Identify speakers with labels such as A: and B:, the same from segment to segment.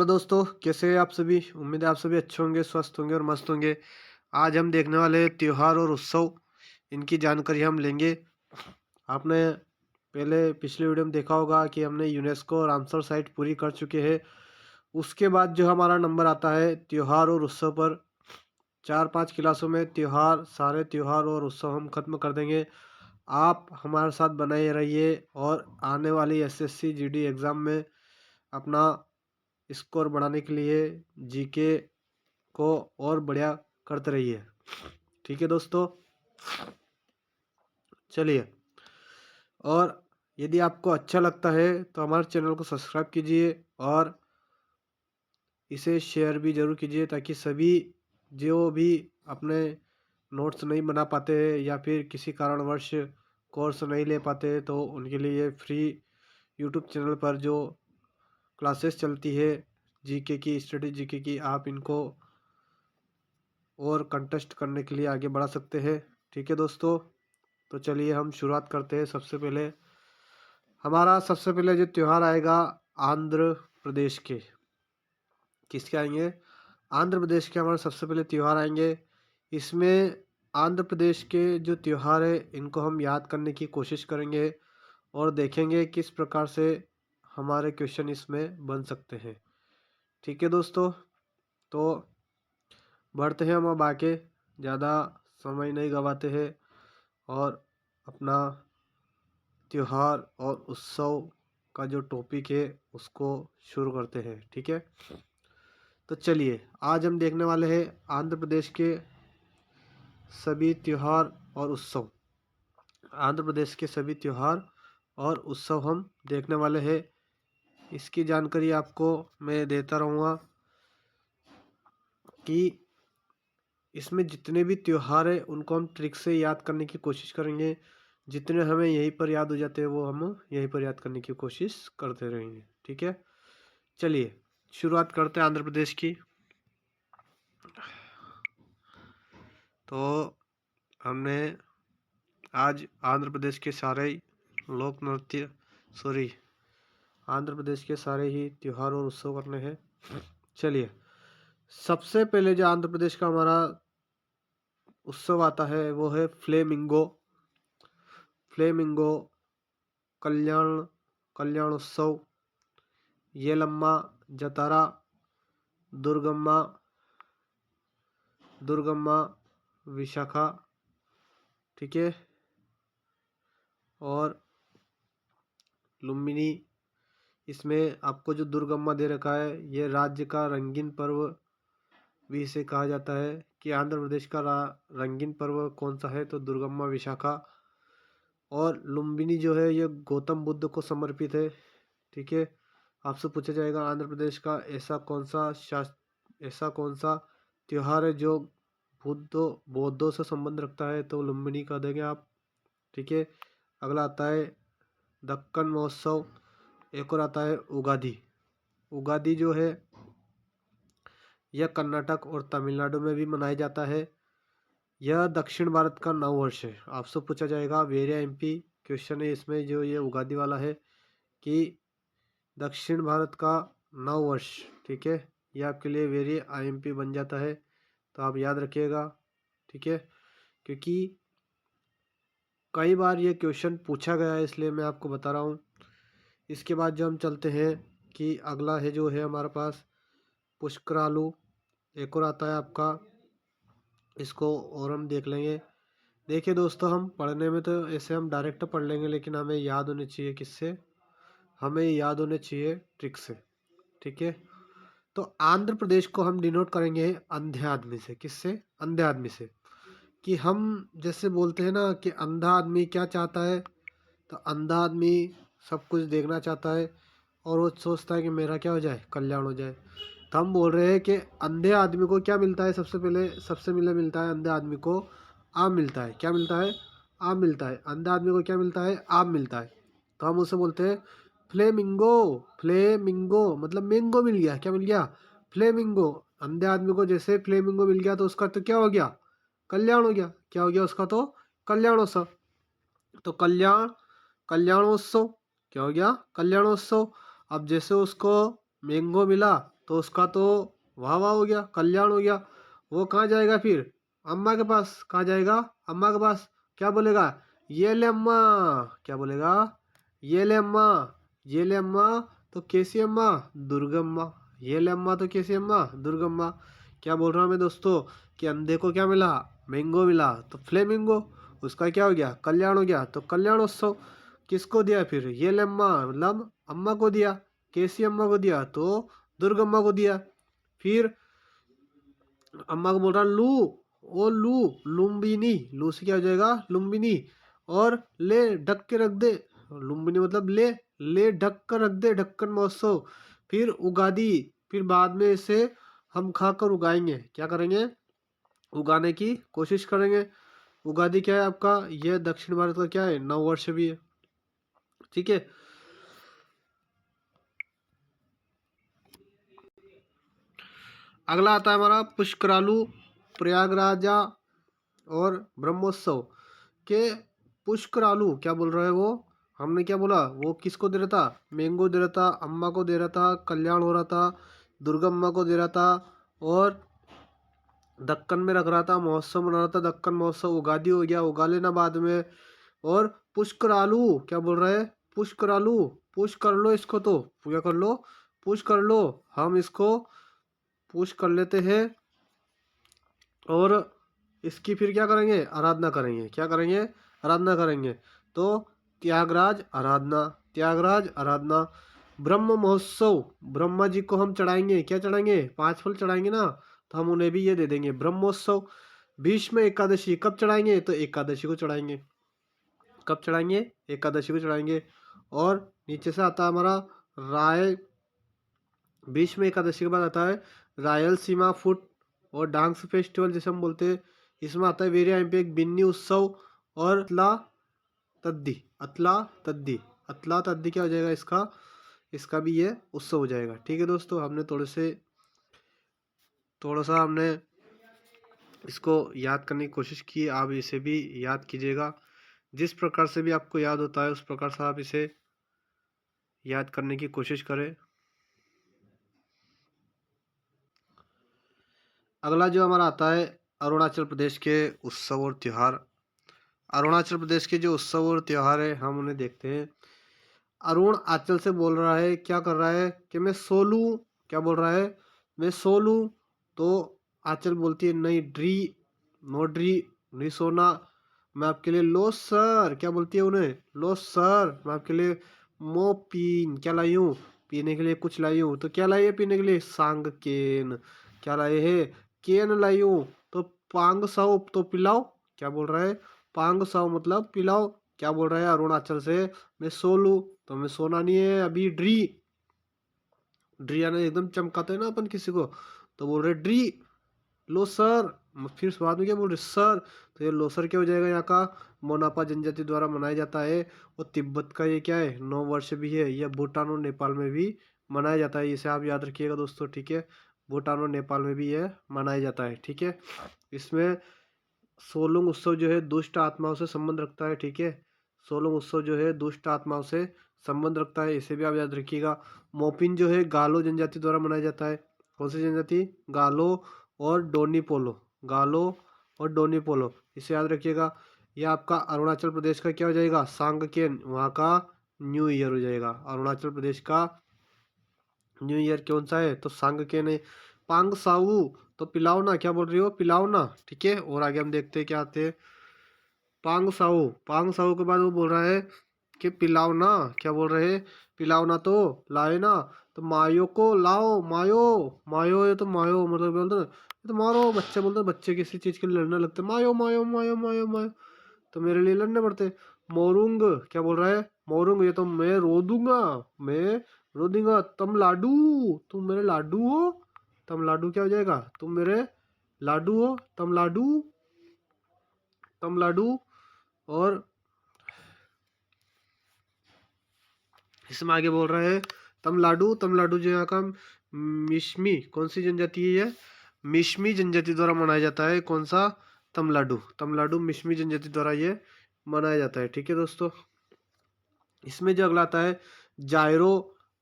A: दोस्तों, कैसे हैं आप सभी? उम्मीद है आप सभी अच्छे होंगे, स्वस्थ होंगे और मस्त होंगे। आज हम देखने वाले हैं त्योहार और उत्सव, इनकी जानकारी हम लेंगे। आपने पहले पिछले वीडियो में देखा होगा कि हमने यूनेस्को और रामसर साइट पूरी कर चुके हैं। उसके बाद जो हमारा नंबर आता है त्योहार और उत्सव पर, 4-5 क्लासों में सारे त्योहार और उत्सव हम खत्म कर देंगे। आप हमारे साथ बने रहिए और आने वाली एसएससी जीडी एग्ज़ाम में अपना स्कोर बढ़ाने के लिए जीके को और बढ़िया करते रहिए। ठीक है दोस्तों, चलिए। और यदि आपको अच्छा लगता है तो हमारे चैनल को सब्सक्राइब कीजिए और इसे शेयर भी ज़रूर कीजिए, ताकि सभी जो भी अपने नोट्स नहीं बना पाते हैं या फिर किसी कारणवश कोर्स नहीं ले पाते, तो उनके लिए फ्री यूट्यूब चैनल पर जो क्लासेस चलती है जीके की, स्टडी जीके की, आप इनको और कंटेस्ट करने के लिए आगे बढ़ा सकते हैं। ठीक है दोस्तों, तो चलिए हम शुरुआत करते हैं। सबसे पहले जो त्यौहार आएगा आंध्र प्रदेश के, किसके आएंगे? आंध्र प्रदेश के हमारे सबसे पहले त्यौहार आएंगे। इसमें आंध्र प्रदेश के जो त्यौहार है इनको हम याद करने की कोशिश करेंगे और देखेंगे किस प्रकार से हमारे क्वेश्चन इसमें बन सकते हैं। ठीक है दोस्तों, तो बढ़ते हैं हम अब आगे, ज़्यादा समय नहीं गवाते हैं और अपना त्योहार और उत्सव का जो टॉपिक है उसको शुरू करते हैं। ठीक है, तो चलिए आज हम देखने वाले हैं आंध्र प्रदेश के सभी त्योहार और उत्सव। आंध्र प्रदेश के सभी त्योहार और उत्सव हम देखने वाले हैं। इसकी जानकारी आपको मैं देता रहूँगा कि इसमें जितने भी त्योहार हैं उनको हम ट्रिक से याद करने की कोशिश करेंगे। जितने हमें यहीं पर याद हो जाते हैं वो हम यहीं पर याद करने की कोशिश करते रहेंगे। ठीक है, चलिए शुरुआत करते हैं आंध्र प्रदेश की। तो हमने आज आंध्र प्रदेश के सारे लोक नृत्य आंध्र प्रदेश के सारे ही त्योहार और उत्सव करने हैं। चलिए, सबसे पहले जो आंध्र प्रदेश का हमारा उत्सव आता है वो है फ्लेमिंगो कल्याण कल्याणोत्सव, येलम्मा जतारा, दुर्गम्मा विशाखा। ठीक है, और लुम्बिनी। इसमें आपको जो दुर्गम्मा दे रखा है ये राज्य का रंगीन पर्व भी इसे कहा जाता है कि आंध्र प्रदेश का रंगीन पर्व कौन सा है, तो दुर्गम्मा विशाखा। और लुम्बिनी जो है ये गौतम बुद्ध को समर्पित है। ठीक है, आपसे पूछा जाएगा आंध्र प्रदेश का ऐसा कौन सा त्योहार है जो बौद्धों से संबंध रखता है, तो लुम्बिनी कह देंगे आप। ठीक है, अगला आता है दक्कन महोत्सव। एक और आता है उगादी जो है यह कर्नाटक और तमिलनाडु में भी मनाया जाता है। यह दक्षिण भारत का नव वर्ष है। आपसे पूछा जाएगा, वेरी एमपी क्वेश्चन है इसमें जो ये उगादी वाला है, कि दक्षिण भारत का नव वर्ष। ठीक है, ये आपके लिए वेरी आईएमपी बन जाता है, तो आप याद रखिएगा। ठीक है, क्योंकि कई बार ये क्वेश्चन पूछा गया है इसलिए मैं आपको बता रहा हूँ। इसके बाद जो हम चलते हैं कि अगला है जो है हमारे पास पुष्करालू। एक और आता है आपका, इसको और हम देख लेंगे। देखिए दोस्तों, हम पढ़ने में तो ऐसे हम डायरेक्ट पढ़ लेंगे, लेकिन हमें याद होने चाहिए किससे? हमें याद होने चाहिए ट्रिक से। ठीक है, तो आंध्र प्रदेश को हम डिनोट करेंगे अंधे आदमी से। किससे? अंधे आदमी से। कि हम जैसे बोलते हैं ना कि अंधा आदमी क्या चाहता है, तो अंधा आदमी सब कुछ देखना चाहता है और वो सोचता है कि मेरा क्या हो जाए, कल्याण हो जाए। तो हम बोल रहे हैं कि अंधे आदमी को क्या मिलता है? सबसे पहले मिलता है अंधे आदमी को आम मिलता है। क्या मिलता है? आम मिलता है। अंधे आदमी को क्या मिलता है? आम मिलता है। तो हम उसे बोलते हैं फ्लेमिंगो मतलब मैंगो मिल गया। क्या मिल गया? फ्लेमिंगो। अंधे आदमी को जैसे फ्लेमिंगो मिल गया तो उसका तो क्या हो गया? कल्याण हो गया। क्या हो गया उसका? तो कल्याणोत्सव। तो कल्याणोत्सव क्या हो गया? कल्याणोत्सव। अब जैसे उसको मैंगो मिला तो उसका तो वाह वाह हो गया, कल्याण हो गया। वो कहाँ जाएगा फिर? अम्मा के पास। कहाँ जाएगा? अम्मा के पास। क्या बोलेगा? ये ले अम्मा। क्या बोलेगा? ये ले अम्मा। ये ले अम्मा तो कैसी अम्मा? दुर्गम्मा। ये ले अम्मा तो कैसी अम्मा? दुर्गम्मा। क्या बोल रहा हूँ मैं दोस्तों कि अंधे को क्या मिला? मैंगो मिला, तो फ्लेमिंगो। उसका क्या हो गया? कल्याण हो गया, तो कल्याणोत्सव। किसको दिया फिर? ये ले अम्मा मतलब अम्मा को दिया। कैसी अम्मा को दिया? तो दुर्गम्मा को दिया। फिर अम्मा को बोल रहा लू। ओ लू, लुम्बिनी। लू से क्या हो जाएगा? लुम्बिनी। और ले ढक के रख दे। लुम्बिनी मतलब ले। ले ढक कर रख दे, ढक्कन महोत्सव। फिर उगादी। फिर बाद में इसे हम खाकर उगाएंगे। क्या करेंगे? उगाने की कोशिश करेंगे। उगादी क्या है आपका? यह दक्षिण भारत का क्या है? नव वर्ष भी है। ठीक है। अगला आता है हमारा पुष्करालु, प्रयागराजा और ब्रह्मोत्सव के। पुष्करालु क्या बोल रहा है वो? हमने क्या बोला? वो किसको दे रहा था? मैंगो दे रहा था, अम्मा को दे रहा था, कल्याण हो रहा था, दुर्गम्मा को दे रहा था, और दक्कन में रख रहा था, महोत्सव मना रहा था। दक्कन महोत्सव उगादी हो गया, उगा लेना बाद में। और पुष्करालु क्या बोल रहा है? पुष्करालु। पुश कर लो इसको, तो क्या कर लो? पुश कर लो। हम इसको पुश कर लेते हैं और इसकी फिर क्या करेंगे? आराधना करेंगे। क्या करेंगे? आराधना करेंगे। तो त्यागराज आराधना, त्यागराज आराधना। ब्रह्म महोत्सव, ब्रह्मा जी को हम चढ़ाएंगे। क्या चढ़ाएंगे? 5 फल चढ़ाएंगे ना, तो हम उन्हें भी ये दे देंगे, ब्रह्मोत्सव। भीष्म एकादशी कब चढ़ाएंगे? तो एकादशी को चढ़ाएंगे। कब चढ़ाएंगे? एकादशी को चढ़ाएंगे। और नीचे से आता है हमारा राय। भीष्म एकादशी के बाद आता है रायलसीमा फूट और डांस फेस्टिवल जिसे हम बोलते हैं। इसमें आता है वीर पे एक बिन्नी उत्सव और अतला तद्दी। अतला तद्दी। अतला तद्दी क्या हो जाएगा इसका? इसका भी ये उत्सव हो जाएगा। ठीक है दोस्तों, हमने थोड़ा सा हमने इसको याद करने की कोशिश की। आप इसे भी याद कीजिएगा। जिस प्रकार से भी आपको याद होता है उस प्रकार से आप इसे याद करने की कोशिश करें। अगला जो हमारा आता है अरुणाचल प्रदेश के उत्सव और त्योहार। अरुणाचल प्रदेश के जो उत्सव और त्योहार है हम उन्हें देखते हैं। अरुण आंचल से बोल रहा है, क्या कर रहा है कि मैं सो लूं। क्या बोल रहा है? मैं सो लूं। तो आंचल बोलती है नहीं ड्री, नो ड्री, नहीं सोना। मैं आपके लिए लो सर। क्या बोलती है उन्हें? लो सर, मैं आपके लिए मो पीन क्या लाई हूँ? पीने के लिए कुछ लाई हूँ। तो क्या लाई है पीने के लिए? सांग केन। क्या लाए है? केन लाई हूँ। तो पांग साओ तो पिलाओ। क्या बोल रहा है? पांग साओ मतलब पिलाओ। क्या बोल रहा है अरुणाचल से? मैं सो लूं। तो मैं सोना नहीं है अभी, ड्री। ड्री यानी एकदम चमकाते हैं ना अपन किसी को, तो बोल रहे ड्री, लो सर। फिर बाद में क्या बोल रहे? सर। तो ये लोसर क्या हो जाएगा? यहाँ का मोनापा जनजाति द्वारा मनाया जाता है। और तिब्बत का ये क्या है? 9 वर्ष भी है। यह भूटान और नेपाल में भी मनाया जाता है। इसे आप याद रखिएगा दोस्तों। ठीक है, भूटान और नेपाल में भी यह मनाया जाता है। ठीक है, इसमें सोलुंग उत्सव जो है दुष्ट आत्माओं से संबंध रखता है। ठीक है, सोलुंग उत्सव जो है दुष्ट आत्माओं से संबंध रखता है, इसे भी आप याद रखिएगा। मोपिन जो है गालो जनजाति द्वारा मनाया जाता है। कौन सी जनजाति? गालो और डोनी पोलो। गालो और डोनी पोलो, इसे याद रखिएगा। यह आपका अरुणाचल प्रदेश का क्या हो जाएगा? सांगकेन, वहाँ का न्यू ईयर हो जाएगा। अरुणाचल प्रदेश का न्यू ईयर कौन सा है? तो सांगकेन है। पांग साऊ तो पिलाओ ना। क्या बोल रही हो? पिलाओ ना। ठीक है, और आगे हम देखते हैं क्या आते हैं। पांग साऊ, पांग साऊ के बाद वो बोल रहा है कि पिलाओ ना। क्या बोल रहे हैं? पिलाओ ना तो लाए ना। तो मायो को लाओ। मायो, मायो ये तो मायो मतलब बोलते ना, ये तो मारो। बच्चे बोलते हैं, बच्चे किसी चीज के लिए लड़ने लगते हैं, मायो मायो मायो मायो मायो। तो मेरे लिए लड़ने पड़ते। मोरुंग क्या बोल रहा है? मोरुंग ये तो मैं रो दूंगा, मैं रो दूंगा। तुम लाडू, तुम मेरे लाडू हो। तुम लाडू क्या हो जाएगा? तुम मेरे लाडू हो। तुम लाडू, तुम लाडू। और इसमें आगे बोल रहा है तमिलनाडु। तमिलनाडु जो यहाँ का मिश्मी, कौन सी जनजाति है ये? मिश्मी जनजाति द्वारा मनाया जाता है। कौन सा? तमिलनाडु। तमिलनाडु मिश्मी जनजाति द्वारा ये मनाया जाता है। ठीक है दोस्तों, इसमें जो अगला आता है जायरो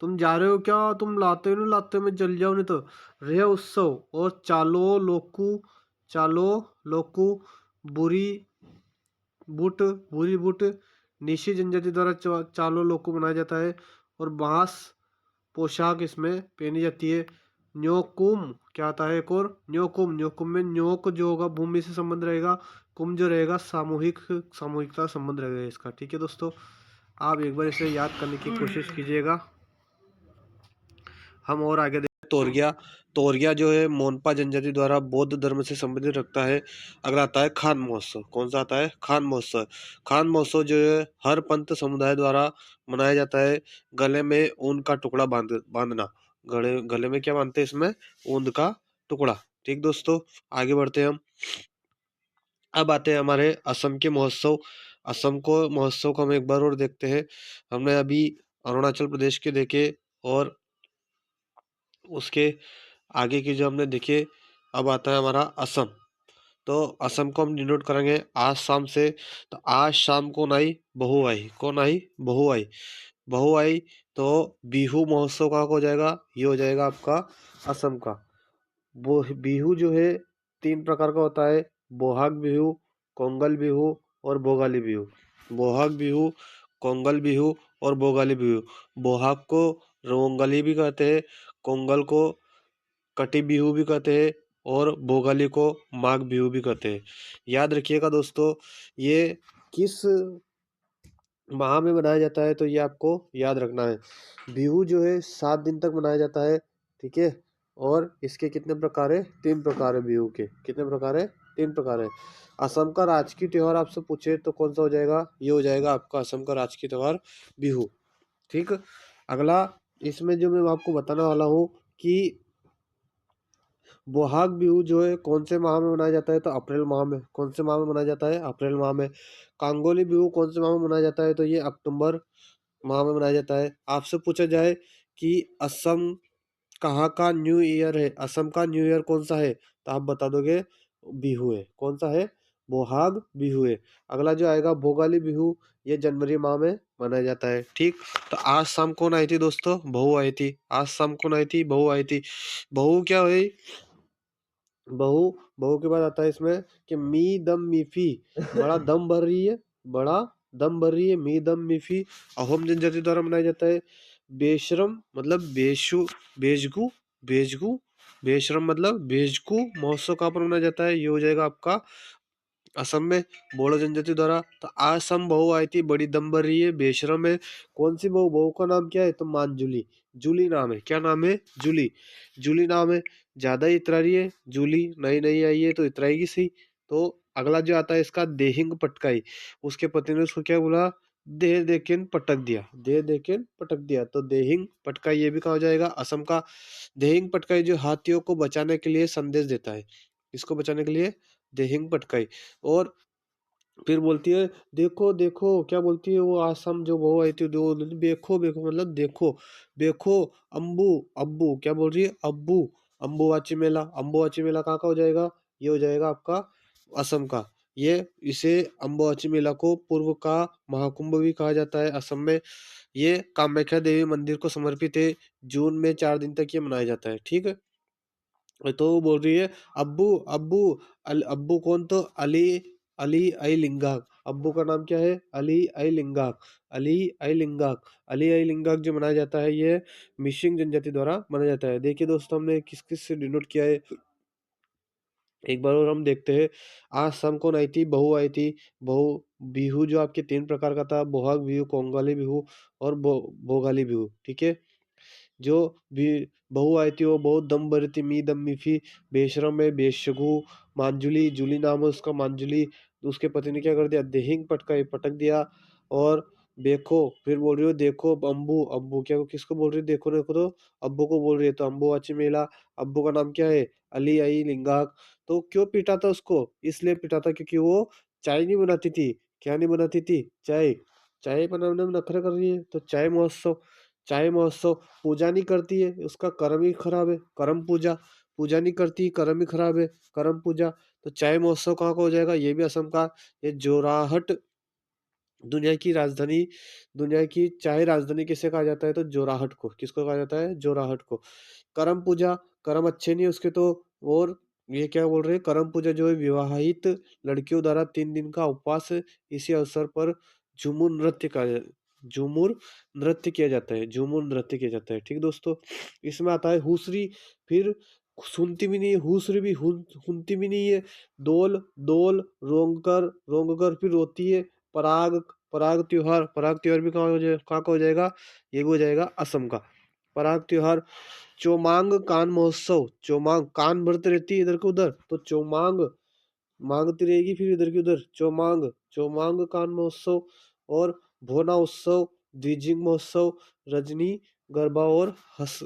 A: तुम जा रहे हो क्या? तुम लाते हो नहीं लाते हो, मैं जल जाऊँ नहीं तो। रे उत्सव और चालो लोकू बुरी बुट बुरी बुट निशी जनजाति द्वारा चालो लोकू मनाया जाता है। और बांस पोशाक इसमें पहनी जाती है। न्योकुम क्या आता है एक और? न्योकुम, न्योकुम में न्योक जो होगा भूमि से संबंध रहेगा, कुम जो रहेगा सामूहिकता संबंध रहेगा इसका। ठीक है दोस्तों, आप एक बार इसे याद करने की कोशिश कीजिएगा। हम और आगे देखें तोरगिया। तोरगिया जो है मोनपा जनजाति द्वारा बौद्ध धर्म से संबंधित रखता है। अगला आता है खान महोत्सव। कौन सा आता है? खान महोत्सव। खान महोत्सव जो है हर पंथ समुदाय द्वारा मनाया जाता है। गले में ऊन का टुकड़ा बांधना। गले गले में क्या बांधते हैं इसमें? ऊन का टुकड़ा। ठीक दोस्तों, आगे बढ़ते हैं हम। अब आते हैं हमारे असम के महोत्सव। असम को महोत्सव को हम एक बार और देखते हैं। हमने अभी अरुणाचल प्रदेश के देखे और उसके आगे की जो हमने देखे। अब आता है हमारा असम। तो असम को हम डिनोट करेंगे आज शाम से। तो आज शाम को आई बहू आई, कौन आई? बहू आई। बहू आई तो बिहू महोत्सव कहाँ का हो जाएगा? ये हो जाएगा आपका असम का। वो बिहू जो है 3 प्रकार का होता है। बोहाग बिहू, कोंगल बिहू और भोगाली बिहू। बोहाग बिहू, कोंगल बिहू और भोगाली बिहू। बोहाग को रोंगली भी कहते हैं, कोंगल को कटी बिहू भी कहते हैं और भोगाली को माघ बिहू भी कहते हैं। याद रखिएगा दोस्तों, ये किस माह में मनाया जाता है तो ये आपको याद रखना है। बिहू जो है 7 दिन तक मनाया जाता है। ठीक है, और इसके कितने प्रकार है? 3 प्रकार है बिहू के। कितने प्रकार है? 3 प्रकार है। असम का राजकीय त्योहार आपसे पूछे तो कौन सा हो जाएगा? ये हो जाएगा आपका असम का राजकीय त्योहार बिहू। ठीक, अगला इसमें जो मैं आपको बताने वाला हूँ कि बोहाग बिहू जो है कौन से माह में मनाया जाता है? तो अप्रैल माह में। कौन से माह में मनाया जाता है? अप्रैल माह में। कांगोली बिहू कौन से माह में मनाया जाता है? तो ये अक्टूबर माह में मनाया जाता है। आपसे पूछा जाए कि असम कहाँ का न्यू ईयर है? असम का न्यू ईयर कौन सा है? तो आप बता दोगे बिहू है। कौन सा है? बोहाग बिहू है। अगला जो आएगा भोगाली बिहू, ये जनवरी माह में मनाया जाता है। ठीक, तो आज शाम कौन आई थी दोस्तों? बहू आई थी। आज शाम कौन आई थी? बहू आई थी। बहू क्या हुई? बहू, बहू के बाद आता है इसमें कि मी दम मीफी, बड़ा दम भर रही है, बड़ा दम भर रही है, मी दम मीफी अहोम जनजाति द्वारा मनाया जाता है। बेशरम मतलब बेजगू बेजगू बेशरम मतलब बेजगू महोत्सव कहाँ पर मनाया जाता है? ये हो जाएगा आपका असम में, बोड़ो जनजाति द्वारा। तो असम बहू आई थी, बड़ी दम भर रही है, बेशरम है। कौन सी बहू? बहू का नाम क्या है? तो मानजुली, जूली नाम है। क्या नाम है? जूली, जूली नाम है। ज्यादा ही इतरा रही है जूली, नई नई आई है तो इतराएगी सही। तो अगला जो आता है इसका देहिंग पटकाई। उसके पति ने उसको क्या बोला? दे देकेन पटक दिया, दे देकेन पटक दिया। तो देहिंग पटकाई ये भी कहा जाएगा असम का। देहिंग पटकाई जो हाथियों को बचाने के लिए संदेश देता है। इसको बचाने के लिए देहिंग पटकाई। और फिर बोलती है देखो देखो, क्या बोलती है वो आसम जो बहू आई थी, दो देखो देखो मतलब देखो, देखो अम्बू, अब्बू क्या बोल रही है? अब्बू, अम्बुवाची मेला। अम्बुवाची मेला कहाँ का हो जाएगा? ये हो जाएगा आपका असम का। ये इसे अम्बुवाची मेला को पूर्व का महाकुंभ भी कहा जाता है असम में। ये कामाख्या देवी मंदिर को समर्पित है। जून में 4 दिन तक ये मनाया जाता है। ठीक है, तो वो बोल रही है अब्बू, अब्बू अब्बू कौन? तो अली, अली आई लिंगाक। अब्बू का नाम क्या है? अली आई लिंगाक, अली आई लिंगाक। अली आई लिंगाक जो मनाया जाता है ये मिशिंग जनजाति द्वारा मनाया जाता है। देखिए दोस्तों, हमने किस किस से डिनोट किया है एक बार और हम देखते हैं। आज शाम कौन आई थी? बहू आई थी। बहू बिहू जो आपके 3 प्रकार का था, बोहाग बिहू, कोंगाली बिहू और भोगाली बिहू। ठीक है, जो भी बहू आई थी वो बहुत दम भरी थी, मी दम मीफी, बेशरम है, बेशगु। मांजुली, जूली नाम है उसका, मांजुली। तो उसके पति ने क्या कर दिया? देहिंग पटका पटक दिया। और देखो, फिर बोल रही हो देखो अम्बू, अब्बू क्या किसको बोल रही है? देखो देखो तो अब्बू को बोल रही है। तो अम्बुवाची मेला। अब्बू का नाम क्या है? अली आई लिंगाक। तो क्यों पीटा था उसको? इसलिए पीटा था क्योंकि वो चाय नहीं बनाती थी। क्या नहीं बनाती थी? चाय। चाय बनाने में नखरे कर रही है तो चाय महोत्सव। चाय महोत्सव। पूजा नहीं करती है, उसका कर्म ही खराब है, कर्म पूजा। पूजा नहीं करती, कर्म ही खराब है, कर्म पूजा। तो चाय महोत्सव कहाँ का हो जाएगा? ये भी असम का। ये जोराहट दुनिया की राजधानी दुनिया की चाय राजधानी किसे कहा जाता है? तो जोराहट को। किसको कहा जाता है? जोराहट को। करम पूजा, करम अच्छे नहीं उसके तो, और ये क्या बोल रहे हैं? करम पूजा जो है विवाहित लड़कियों द्वारा 3 दिन का उपवास, इसी अवसर पर झूमुर नृत्य का झूमुर नृत्य किया जाता है। झूमुर नृत्य किया जाता है। ठीक है दोस्तों? इसमें आता है हुसरी, फिर सुनती भी नहीं है, हुसरी भी सुनती भी नहीं है। दोल, दोल, रोंगकर फिर रोती है। पराग, पराग त्योहार भी कहाँ का हो जाएगा? ये भी हो जाएगा असम का। पराग त्योहार। चोमांग कान महोत्सव, चोमांग कान भरती रहती है इधर को उधर, तो चोमांग मांगती रहेगी फिर इधर की उधर। चोमांग, चोमांग कान महोत्सव। और भोना उत्सव, द्विजिंग महोत्सव, रजनी गरबा और हस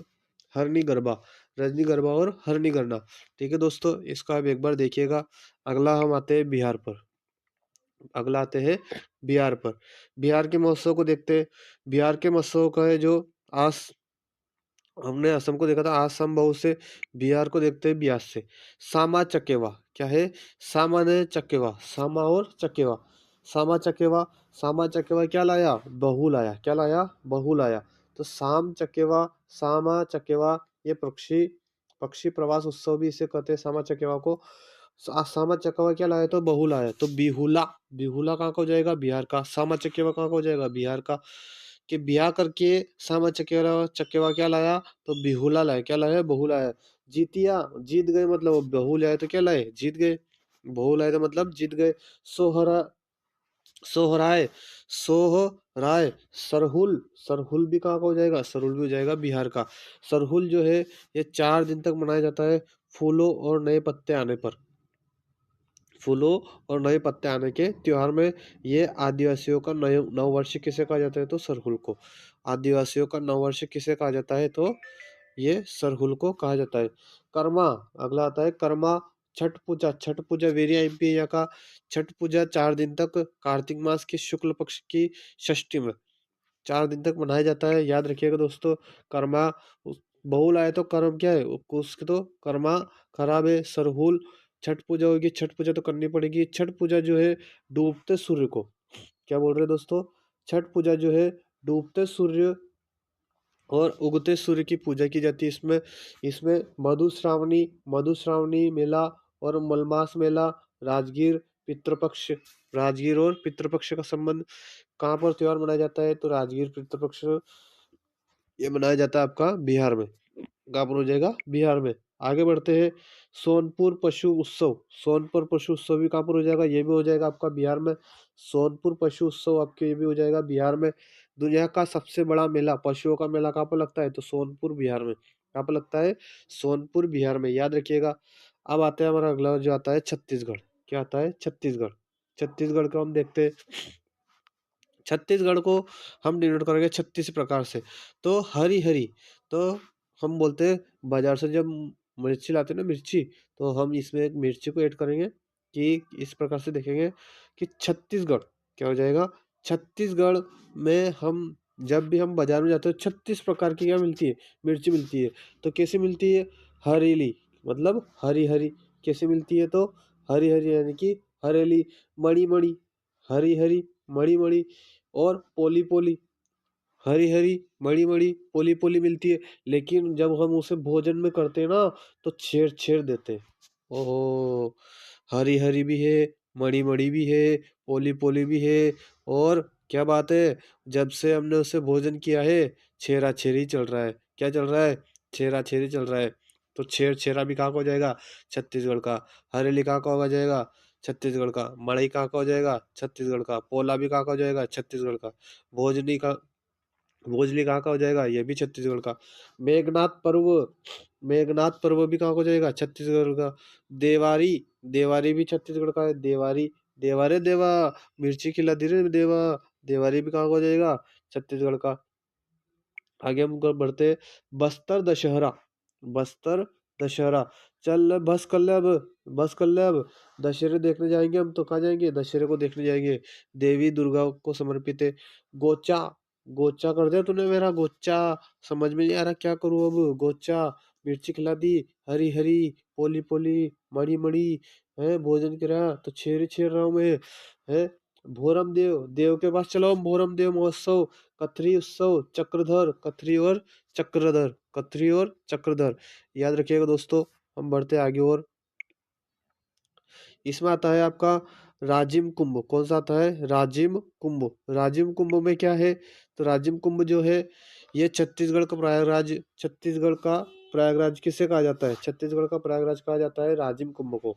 A: हरनी गरबा, रजनी गरबा और हरनी गरबा। ठीक है दोस्तों, इसका आप एक बार देखिएगा। अगला हम आते हैं बिहार पर। अगला आते हैं बिहार पर। बिहार के महोत्सव को देखते हैं। बिहार के महोत्सव का है जो आस हमने असम को देखा था, आसम बहु से। बिहार को देखते हैं बिहार से। सामा चकेवा क्या है? सामा ने चकेवा, सामा और चकेवा। सामा चकेवा, सामा चकेवा क्या लाया? बहू लाया। क्या लाया? बहू लाया। तो साम चकेवा, सामा चकेवा, ये पक्षी पक्षी प्रवास उत्सव भी इसे कहते हैं, सामा चकेवा को। सामा चकेवा क्या लाया? तो बहू लाया। तो बिहुला, बिहुला कहाँ का हो जाएगा? बिहार का। सामा चकेवा कहाँ का हो जाएगा? बिहार का। कि ब्याह करके सामा चकेवा चकेवा क्या लाया? तो बिहुला लाया। क्या लाया? बहू लाया। जीतिया, जीत गए मतलब, वो बहू लाए तो क्या लाए? जीत गए। बहू लाए तो मतलब जीत गए। सोहरा सोहराय, सोहराय, सरहुल, सरहुल भी कहाँ का हो जाएगा? सरहुल भी हो जाएगा बिहार का। सरहुल जो है ये 4 दिन तक मनाया जाता है, फूलों और नए पत्ते आने पर। फूलों और नए पत्ते आने के त्योहार में ये आदिवासियों का नए नववर्ष किसे कहा जाता है? तो सरहुल को। आदिवासियों का नववर्ष किसे कहा जाता है? तो ये सरहुल को कहा जाता है। कर्मा, अगला आता है कर्मा। छठ पूजा, छठ पूजा वेरी आईएमपी यहाँ का। छठ पूजा 4 दिन तक कार्तिक मास की शुक्ल पक्ष की षष्ठी में 4 दिन तक मनाया जाता है। याद रखिएगा दोस्तों। कर्मा बहुल आए तो कर्म क्या है? उसके तो कर्मा खराब है। सरहुल, छठ पूजा होगी। छठ पूजा तो करनी पड़ेगी। छठ पूजा जो है डूबते सूर्य को, क्या बोल रहे हैं दोस्तों? छठ पूजा जो है डूबते सूर्य और उगते सूर्य की पूजा की जाती है। इसमें इसमें मधुश्रावणी मेला और मलमास मेला, राजगीर पितृपक्ष, राजगीर और पितृपक्ष का संबंध। कहाँ पर त्योहार मनाया जाता है? तो राजगीर पितृपक्ष ये मनाया जाता है आपका बिहार में। कहाँ पर हो जाएगा? बिहार में। आगे बढ़ते हैं। सोनपुर पशु उत्सव, सोनपुर पशु उत्सव भी कहाँ पर हो जाएगा? ये भी हो जाएगा आपका बिहार में। सोनपुर पशु उत्सव आपके ये भी हो जाएगा बिहार में। दुनिया का सबसे बड़ा मेला, पशुओं का मेला कहाँ पर लगता है? तो सोनपुर बिहार में। कहाँ पर लगता है? सोनपुर बिहार में। याद रखिएगा। अब आते हैं हमारा अगला जो आता है छत्तीसगढ़। क्या आता है? छत्तीसगढ़। छत्तीसगढ़ को हम देखते हैं। छत्तीसगढ़ को हम डिनोट करेंगे 36 प्रकार से। तो हरी हरी, तो हम बोलते हैं बाजार से जब मिर्ची लाते हैं ना, मिर्ची, तो हम इसमें एक मिर्ची को ऐड करेंगे कि इस प्रकार से देखेंगे कि छत्तीसगढ़ क्या हो जाएगा? छत्तीसगढ़ में हम जब भी हम बाजार में जाते हैं 36 प्रकार की क्या मिलती है? मिर्ची मिलती है। तो कैसे मिलती है? हरीली मतलब हरी हरी। कैसे मिलती है? तो हरी हरी यानी कि हरेली। मड़ी मड़ी, हरी हरी, मड़ी मड़ी। और पोली पोली, हरी हरी, मड़ी मड़ी, पोली पोली मिलती है। लेकिन जब हम उसे भोजन में करते हैं ना, तो छेड़ छेड़ देते हैं। ओहो, हरी हरी भी है, मड़ी मड़ी भी है, पोली पोली भी है। और क्या बात है, जब से हमने उसे भोजन किया है, छेरा छेरी चल रहा है। क्या चल रहा है? छेरा छेरी चल रहा है। तो छेर छेरा भी कहाँ का हो जाएगा? छत्तीसगढ़ का। हरेली कहाँ का हो जाएगा? छत्तीसगढ़ का। मड़ई कहाँ का हो जाएगा? छत्तीसगढ़ का। पोला भी कहाँ का हो जाएगा? छत्तीसगढ़ का। भोजनी का, भोजली कहाँ का हो जाएगा? ये भी छत्तीसगढ़ का। मेघनाथ पर्व, मेघनाथ पर्व भी कहाँ का हो जाएगा? छत्तीसगढ़ का। देवारी, देवारी भी छत्तीसगढ़ का है। देवारी, देवारे देवा, मिर्ची खिला दी रे देवा, देवारी भी कहाँ का हो जाएगा? छत्तीसगढ़ का। आगे हम बढ़ते हैं। बस्तर दशहरा, बस्तर दशहरा। चल बस कर ले अब, बस कर ले अब। दशहरे देखने जाएंगे हम, तो कहाँ जाएंगे? दशहरे को देखने जाएंगे। देवी दुर्गा को समर्पित है। गोचा, गोचा कर दिया तूने मेरा गोचा। समझ में नहीं आ रहा क्या करूँ अब? गोचा, मिर्ची खिला दी, हरी हरी, पोली पोली, मड़ी मड़ी, है भोजन करा तो छेर छेर रहा हूँ मैं, है। भोरम देव, देव के पास चलो, भोरम देव महोत्सव, कथरी उत्सव, चक्रधर, कथरी और चक्रधर, कथरी और चक्रधर। याद रखिएगा दोस्तों। हम बढ़ते आगे और इसमें आता है आपका राजिम कुंभ। कौन सा आता है? राजिम कुंभ। राजिम कुंभ में क्या है? तो राजिम कुंभ जो है ये छत्तीसगढ़ का प्रयागराज, छत्तीसगढ़ का प्रयागराज किसे कहा जाता है? छत्तीसगढ़ का प्रयागराज कहा जाता है राजिम कुंभ को।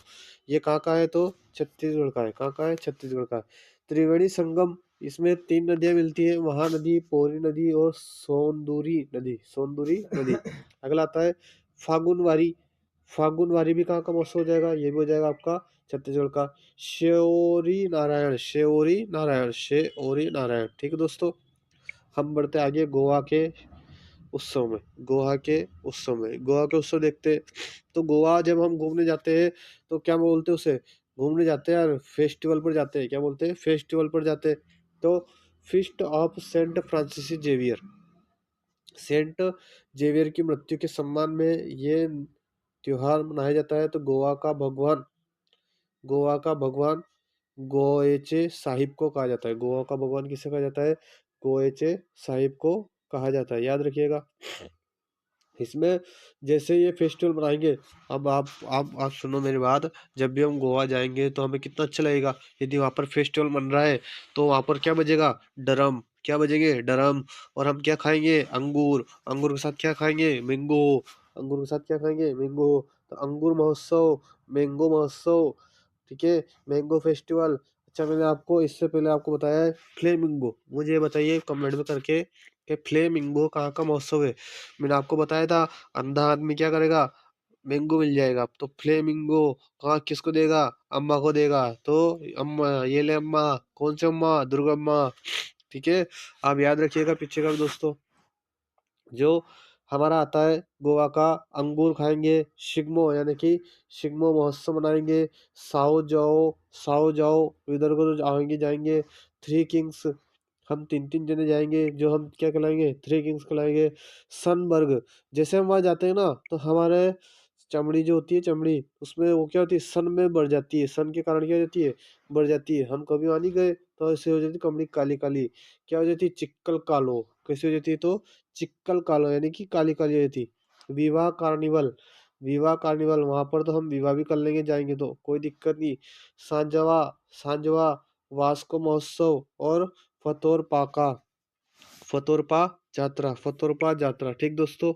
A: ये कहाँ का है? तो छत्तीसगढ़ का है। कहाँ का है? छत्तीसगढ़ का है। त्रिवेणी संगम, इसमें 3 नदियाँ मिलती है, महानदी, पोरी नदी और सोंदूरी नदी, सोंदूरी नदी। अगला आता है फागुनवारी। फागुनवारी भी कहाँ का महोत्सव हो जाएगा? ये भी हो जाएगा आपका छत्तीसगढ़ का। शेओरी नारायण, शेओरी नारायण, शेओरी नारायण। ठीक है दोस्तों। हम बढ़ते आगे गोवा के उत्सव में। गोवा के उत्सव में, गोवा के उत्सव देखते हैं। तो गोवा जब हम घूमने जाते हैं तो क्या बोलते हैं उसे? घूमने जाते हैं यार, फेस्टिवल पर जाते हैं। क्या बोलते हैं? फेस्टिवल पर जाते हैं। तो feast of Saint Francis Xavier, Saint Xavier की मृत्यु के सम्मान में ये त्योहार मनाया जाता है। तो गोवा का भगवान गोएचे साहिब को कहा जाता है। गोवा का भगवान किसे कहा जाता है? गोएचे साहिब को कहा जाता है। याद रखिएगा। इसमें जैसे ये फेस्टिवल मनाएंगे, अब आप सुनो मेरी बात। जब भी हम गोवा जाएंगे तो हमें कितना अच्छा लगेगा। यदि वहाँ पर फेस्टिवल मन रहा है तो वहाँ पर क्या बजेगा? डरम। क्या बजेंगे? डरम। और हम क्या खाएंगे? अंगूर। अंगूर के साथ क्या खाएंगे? मैंगो। अंगूर के साथ क्या खाएंगे? मैंगो। तो अंगूर महोत्सव, मैंगो महोत्सव, ठीक है, मैंगो फेस्टिवल। अच्छा, मैंने आपको इससे पहले आपको बताया है फ्लेमिंगो। मुझे ये बताइए कमेंट में करके कि फ्लेमिंगो कहाँ का महोत्सव है? मैंने आपको बताया था अंधा आदमी क्या करेगा? मैंगो मिल जाएगा। तो फ्लेमिंगो कहाँ किसको देगा? अम्मा को देगा। तो अम्मा, ये ले अम्मा। कौन सी अम्मा? दुर्गा अम्मा। ठीक है। आप याद रखिएगा पीछे का भी दोस्तों। जो हमारा आता है गोवा का, अंगूर खाएंगे, शिग्मो यानी कि शिग्मो महोत्सव मनाएंगे। साओ जाओ, साओ जाओ, इधर को तो आएंगे जाएंगे। थ्री किंग्स, हम 3-3 जने जाएंगे, जो हम क्या कहलाएंगे? थ्री किंग्स कहलाएंगे। सनबर्ग, जैसे हम वहाँ जाते हैं ना तो हमारे चमड़ी जो होती है, चमड़ी उसमें वो क्या होती है? सन में बढ़ जाती है। सन के कारण क्या हो जाती है? बढ़ जाती है। हम कभी वहाँ नहीं गए तो ऐसे हो जाती है कमड़ी काली काली। क्या हो जाती है? चिक्कल कालो। कैसे हो जाती है? तो चिक्कल कालो यानी कि काली काली हो जाती है। विवाह कार्निवल, विवाह कार्निवल वहां पर तो हम विवाह भी कर लेंगे जाएंगे तो कोई दिक्कत नहीं। सांजवा, सांजवा वास्को महोत्सव और फतोरपाका, फतोरपा यात्रा, फतोरपा यात्रा। ठीक दोस्तों।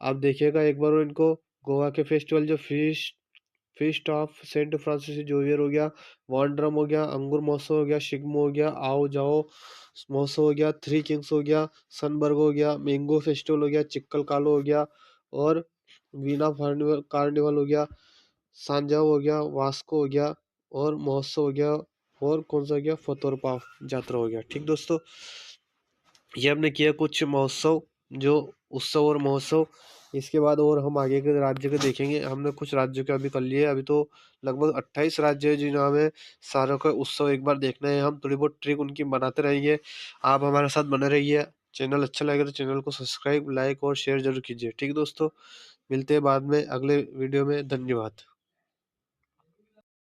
A: आप देखिएगा एक बार और इनको। गोवा के फेस्टिवल जो feast feast of Saint Francis Xavier हो गया, वांड्रम हो गया, अंगूर महोत्सव हो गया, शिग्मो हो गया, आओ जाओ महोत्सव हो गया, थ्री किंग्स हो गया, सनबर्ग हो गया, मैंगो फेस्टिवल हो गया, चिक्कल कालो हो गया, और वीना कार्निवल कार्निवल हो गया, सांजाव हो गया, वास्को हो गया, और महोत्सव हो गया, और कौन सा हो गया? फतोरपा यात्रा हो गया। ठीक दोस्तों। ये हमने किया कुछ महोत्सव, जो उत्सव और महोत्सव। इसके बाद और हम आगे के राज्य के देखेंगे। हमने कुछ राज्यों के अभी कर लिए। अभी तो लगभग 28 राज्य है जिन्हें हमें सारों का उत्सव एक बार देखना है। हम थोड़ी बहुत ट्रिक उनकी बनाते रहेंगे। आप हमारे साथ बने रहिए। चैनल अच्छा लगे तो चैनल को सब्सक्राइब, लाइक और शेयर जरूर कीजिए। ठीक है दोस्तों। मिलते हैं बाद में अगले वीडियो में। धन्यवाद।